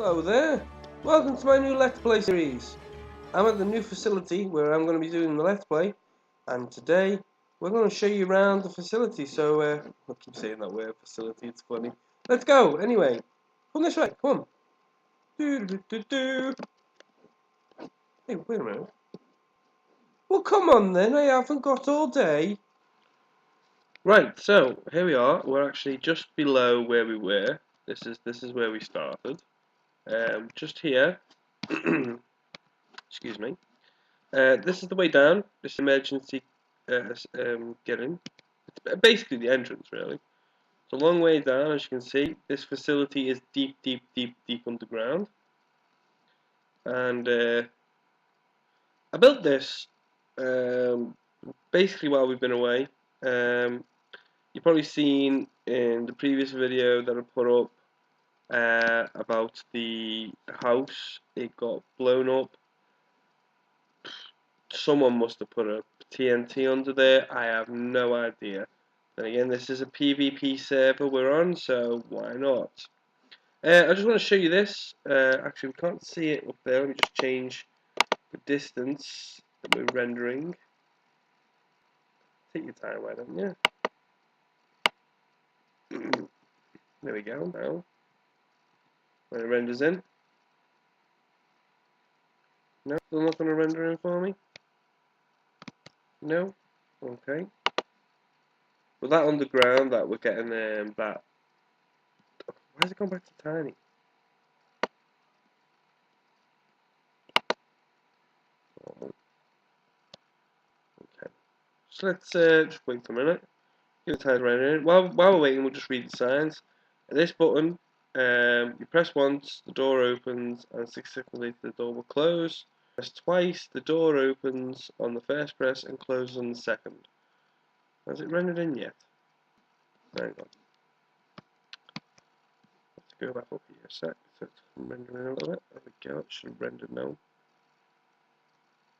Hello there, welcome to my new Let's Play series. I'm at the new facility where I'm going to be doing the Let's Play, and today we're going to show you around the facility. So, I keep saying that word, facility, it's funny. Let's go, anyway. Come this way, come on. Hey, wait a minute. Well, come on then, I haven't got all day. Right, so, here we are. We're actually just below where we were. This is where we started. Just here. Excuse me. This is the way down. This emergency getting. It's basically the entrance, really. It's a long way down, as you can see. This facility is deep, deep, deep, deep underground. And I built this basically while we've been away. You've probably seen in the previous video that I put up about the house. It got blown up. Someone must have put a TNT under there. I have no idea. Then again, this is a PvP server we're on, so why not? I just want to show you this. Actually, we can't see it up there. Let me just change the distance that we're rendering. Take your time, why don't you? There we go. Now, when it renders in. No, still not going to render in for me. No. Okay. With that underground, that we're getting that. Why has it gone back to tiny? Okay. So let's just wait for a minute. Give it time to render in. While we're waiting, we'll just read the signs. And this button, you press once, the door opens, and 6 seconds later the door will close. Press twice, the door opens on the first press and closes on the second. Has it rendered in yet? Hang on. Let's go back up here a sec. So it's rendering a little bit. There we go. It should have rendered now.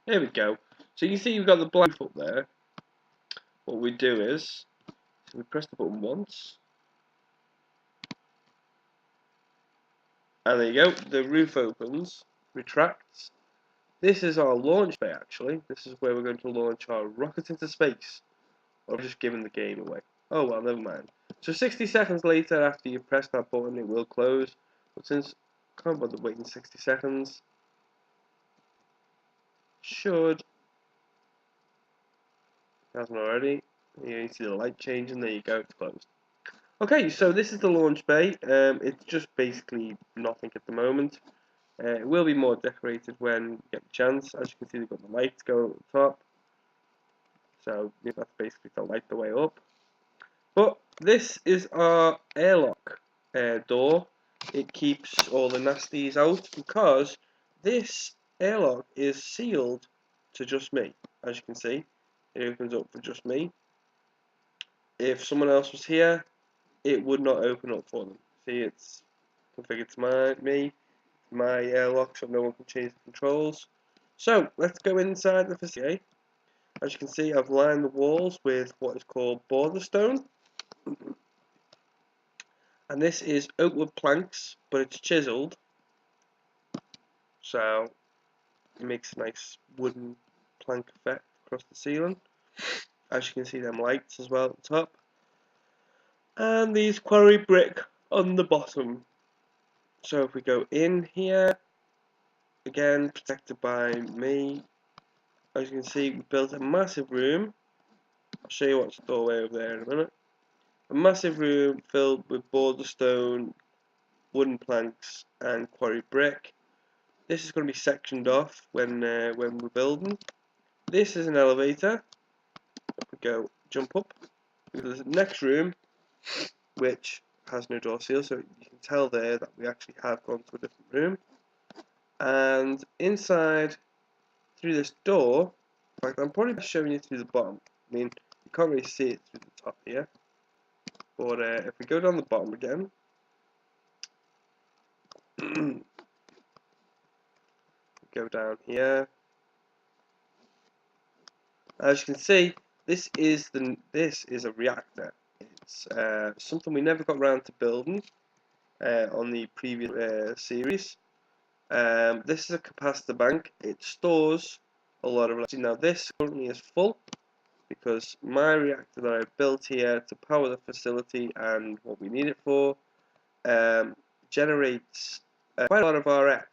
There we go. So you can see you've got the blank up there. What we do is, we press the button once. And there you go. The roof opens, retracts. This is our launch bay, actually. This is where we're going to launch our rocket into space. Or just giving the game away. Oh well, never mind. So 60 seconds later, after you press that button, it will close. But since I can't bother waiting 60 seconds, should, it hasn't already. You see the light changing. There you go. It's closed. Okay, so this is the launch bay. It's just basically nothing at the moment. It will be more decorated when you get the chance. As you can see, they've got the lights going at the top. So that's basically to light the way up. But this is our airlock door. It keeps all the nasties out because this airlock is sealed to just me. As you can see, it opens up for just me. If someone else was here, it would not open up for them. See, it's configured to my airlock, so no one can change the controls. So let's go inside the facility. As you can see, I've lined the walls with what is called border stone. And this is oak wood planks, but it's chiseled, so it makes a nice wooden plank effect across the ceiling. As you can see, them lights as well at the top, and these quarry brick on the bottom. So if we go in here, again protected by me. As you can see, we built a massive room. I'll show you what's the doorway over there in a minute. A massive room filled with border stone, wooden planks, and quarry brick. This is going to be sectioned off when we're building. This is an elevator. If we go, jump up. There's the next room, which has no door seal, so you can tell there that we actually have gone to a different room. And inside, through this door, in fact, I'm probably showing you through the bottom. I mean, you can't really see it through the top here. But if we go down the bottom again, go down here. As you can see, this is a reactor. It's something we never got around to building. on the previous series. This is a capacitor bank. It stores a lot of electricity. Now this currently is full because my reactor that I built here to power the facility and what we need it for generates quite a lot of RF.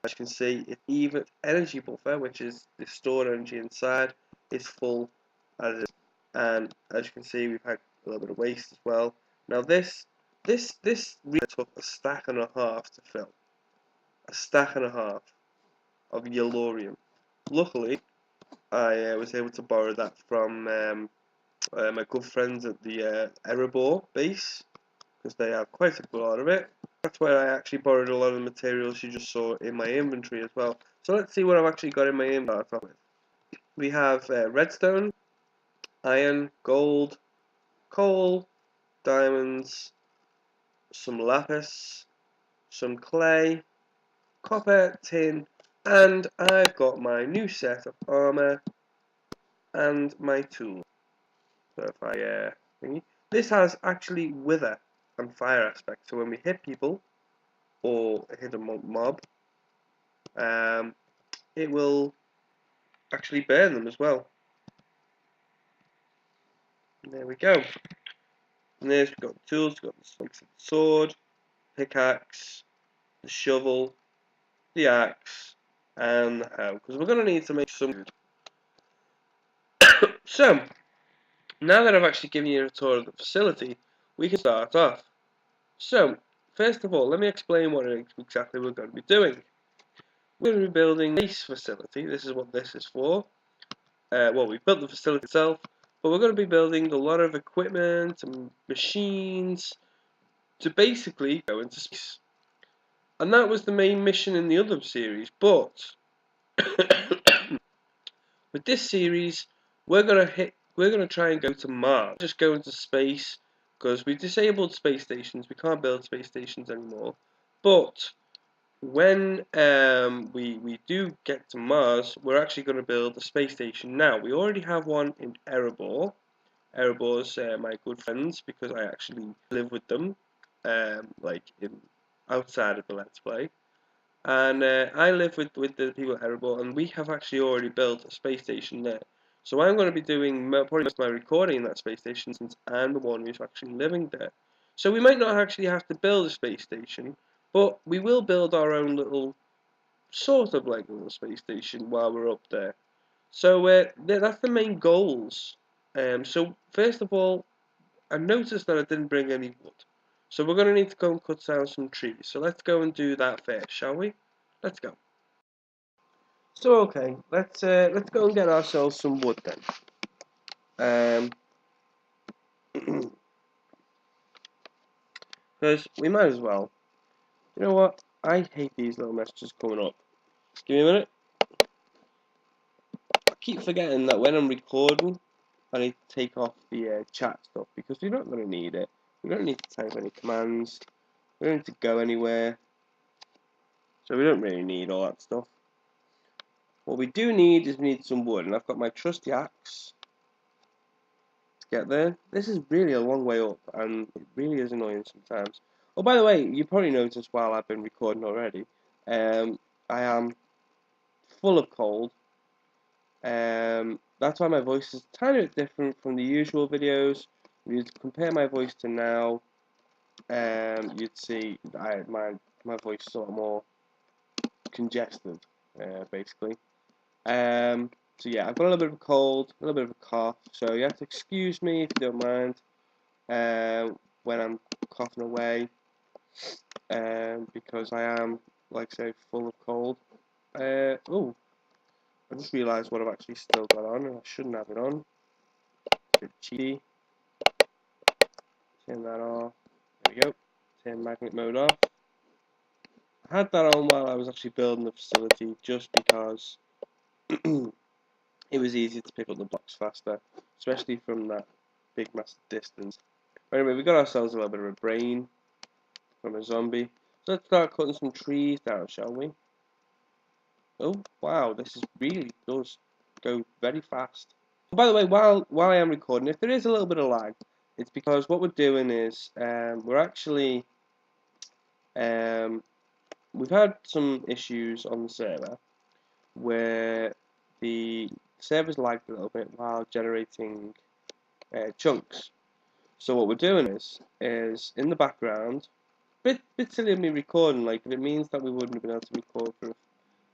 As you can see, even energy buffer, which is the stored energy inside, is full as it is. And as you can see, we've had a little bit of waste as well. Now this really took a stack and a half to fill. A stack and a half of yellorium. Luckily, I was able to borrow that from my good friends at the Erebor base, because they have quite a lot of it. That's where I actually borrowed a lot of the materials you just saw in my inventory as well. So let's see what I've actually got in my inventory. We have redstone, iron, gold, coal, diamonds, some lapis, some clay, copper, tin, and I've got my new set of armor and my tool. So if I thingy. This has actually wither and fire aspect. So when we hit people or hit a mob, it will actually burn them as well. And there we go. And there's we've got the tools, we've got the sword, pickaxe, the shovel, the axe, and the hoe, because we're going to need to make some food. So, now that I've actually given you a tour of the facility, we can start off. So, first of all, let me explain what exactly we're going to be doing. We're going to be building a base facility. This is what this is for. Well, we've built the facility itself, but we're going to be building a lot of equipment and machines to basically go into space. And that was the main mission in the other series, but with this series, we're gonna try and go to Mars. Just go into space because we've disabled space stations. We can't build space stations anymore. But when we do get to Mars, we're actually going to build a space station. Now we already have one in Erebor. Erebor's my good friends because I actually live with them, like outside of the Let's Play. And I live with the people at Erebor, and we have actually already built a space station there. So I'm going to be doing probably most of my recording in that space station since I'm the one who's actually living there. So we might not actually have to build a space station, but we will build our own little, sort of like a little space station while we're up there. So that's the main goals. So first of all, I noticed that I didn't bring any wood. So we're going to need to go and cut down some trees. So let's go and do that first, shall we? Let's go. So okay, let's go and get ourselves some wood then. Because we might as well. You know what? I hate these little messages coming up. Give me a minute. I keep forgetting that when I'm recording, I need to take off the chat stuff because we're not going to need it. We don't need to type any commands. We don't need to go anywhere. So we don't really need all that stuff. What we do need is we need some wood, and I've got my trusty axe to get there. This is really a long way up, and it really is annoying sometimes. Oh, by the way, you probably noticed while I've been recording already, I am full of cold. That's why my voice is a tiny bit different from the usual videos. If you compare my voice to now, you'd see my voice is sort of more congested, basically. So yeah, I've got a little bit of a cold, a little bit of a cough, so you have to excuse me if you don't mind when I'm coughing away, because I am, like I say, full of cold. Oh, I just realised what I've actually still got on, and I shouldn't have it on. A bit cheaty. Turn that off. There we go. Turn magnet mode off. I had that on while I was actually building the facility, just because it was easy to pick up the blocks faster, especially from that big massive distance. But anyway, we got ourselves a little bit of a brain from a zombie. So let's start cutting some trees down, shall we? Oh wow, this is really does go very fast. Oh, by the way, while I am recording, if there is a little bit of lag, it's because what we're doing is we're actually We've had some issues on the server where the server's lagged a little bit while generating chunks. So what we're doing is in the background, bit silly of me recording, like, but it means that we wouldn't have been able to record for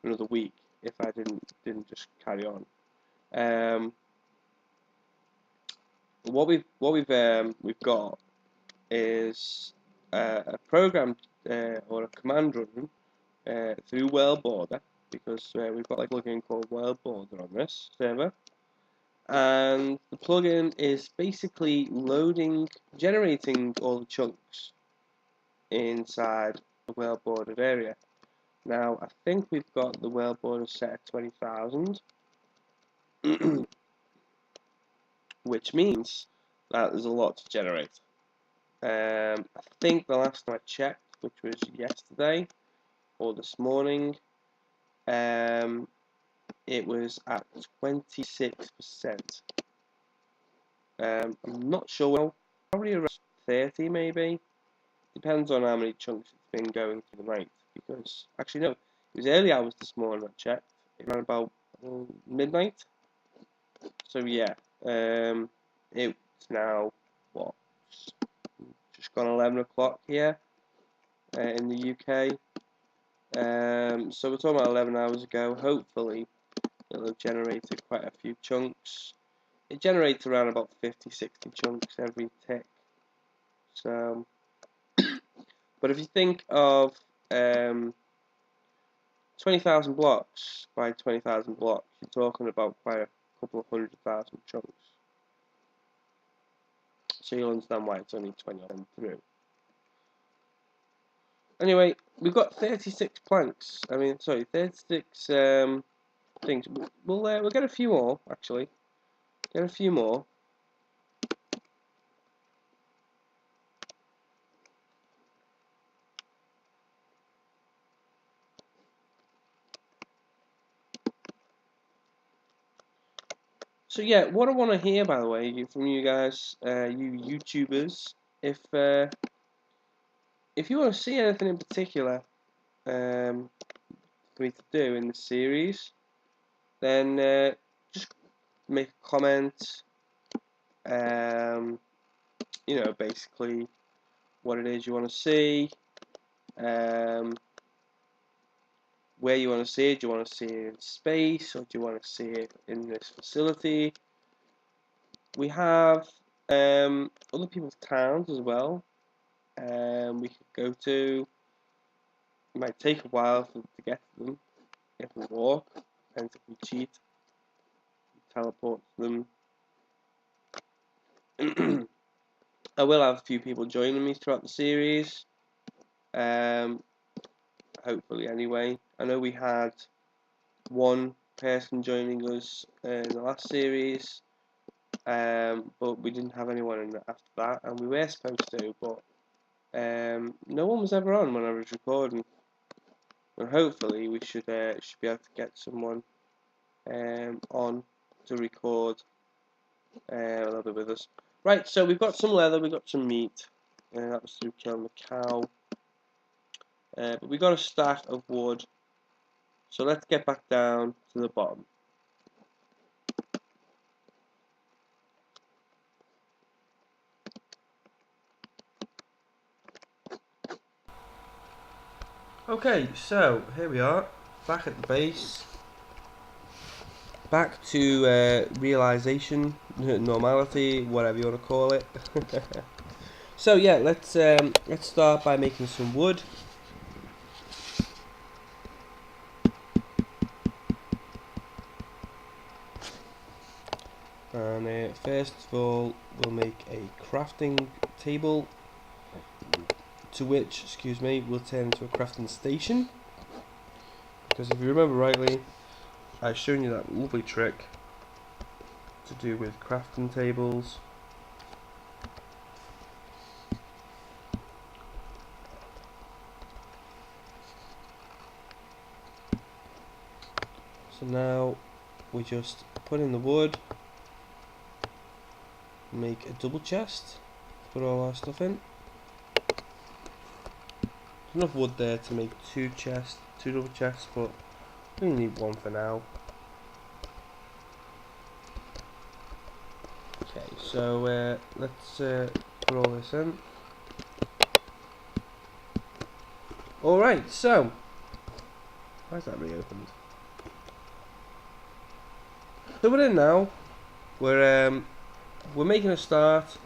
another week if I didn't just carry on. What we've got is a program or a command run through World Border, because we've got like a plugin called World Border on this server, and the plugin is basically generating all the chunks inside the World Bordered area. Now I think we've got the World Border set at 20,000, which means that there's a lot to generate. I think the last time I checked, which was yesterday or this morning, it was at 26%. I'm not sure, well, probably around 30 maybe. Depends on how many chunks it's been going through the night. Because, actually no, it was early hours this morning I checked. Around about midnight. So yeah, it's now, what, just gone 11 o'clock here in the UK. So we're talking about 11 hours ago. Hopefully it'll have generated quite a few chunks. It generates around about 50-60 chunks every tick. So, but if you think of 20,000 blocks by 20,000 blocks, you're talking about quite a couple of 100,000 chunks. So you'll understand why it's only 20 of them through. Anyway, we've got 36 planks. 36 things. We'll get a few more, actually. Get a few more. So yeah, what I want to hear, by the way, from you guys, you YouTubers, if you want to see anything in particular for me to do in the series, then just make a comment. You know, basically what it is you want to see, where you want to see it. Do you want to see it in space, or do you want to see it in this facility? We have other people's towns as well. We could go to. It might take a while to get to them if we walk, and if we cheat, we teleport to them. I will have a few people joining me throughout the series. Hopefully, anyway. I know we had one person joining us in the last series, but we didn't have anyone in after that, and we were supposed to, but no one was ever on when I was recording. And hopefully we should be able to get someone on to record a little bit with us. Right, so we've got some leather, we've got some meat, that was through killing the cow, but we got a stack of wood, so let's get back down to the bottom. Okay, so here we are, back at the base, back to realization, normality, whatever you want to call it. So yeah, let's start by making some wood. And first of all, we'll make a crafting table, to which, excuse me, we'll turn into a crafting station. Because if you remember rightly, I've shown you that lovely trick to do with crafting tables. So now we just put in the wood, make a double chest, put all our stuff in. enough wood there to make two double chests, but we only need one for now. Okay, so let's put all this in. Alright, so why is that reopened? So we're in now. We're making a start.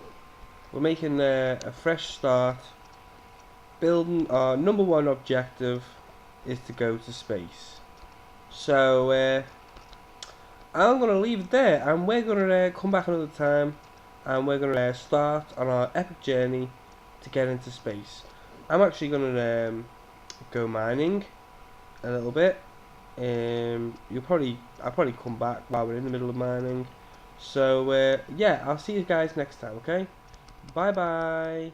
We're making a fresh start. Building our number one objective is to go to space. So I'm gonna leave it there, and we're gonna come back another time, and we're gonna start on our epic journey to get into space. I'm actually gonna go mining a little bit. I'll probably come back while we're in the middle of mining. So yeah, I'll see you guys next time. Okay, bye bye.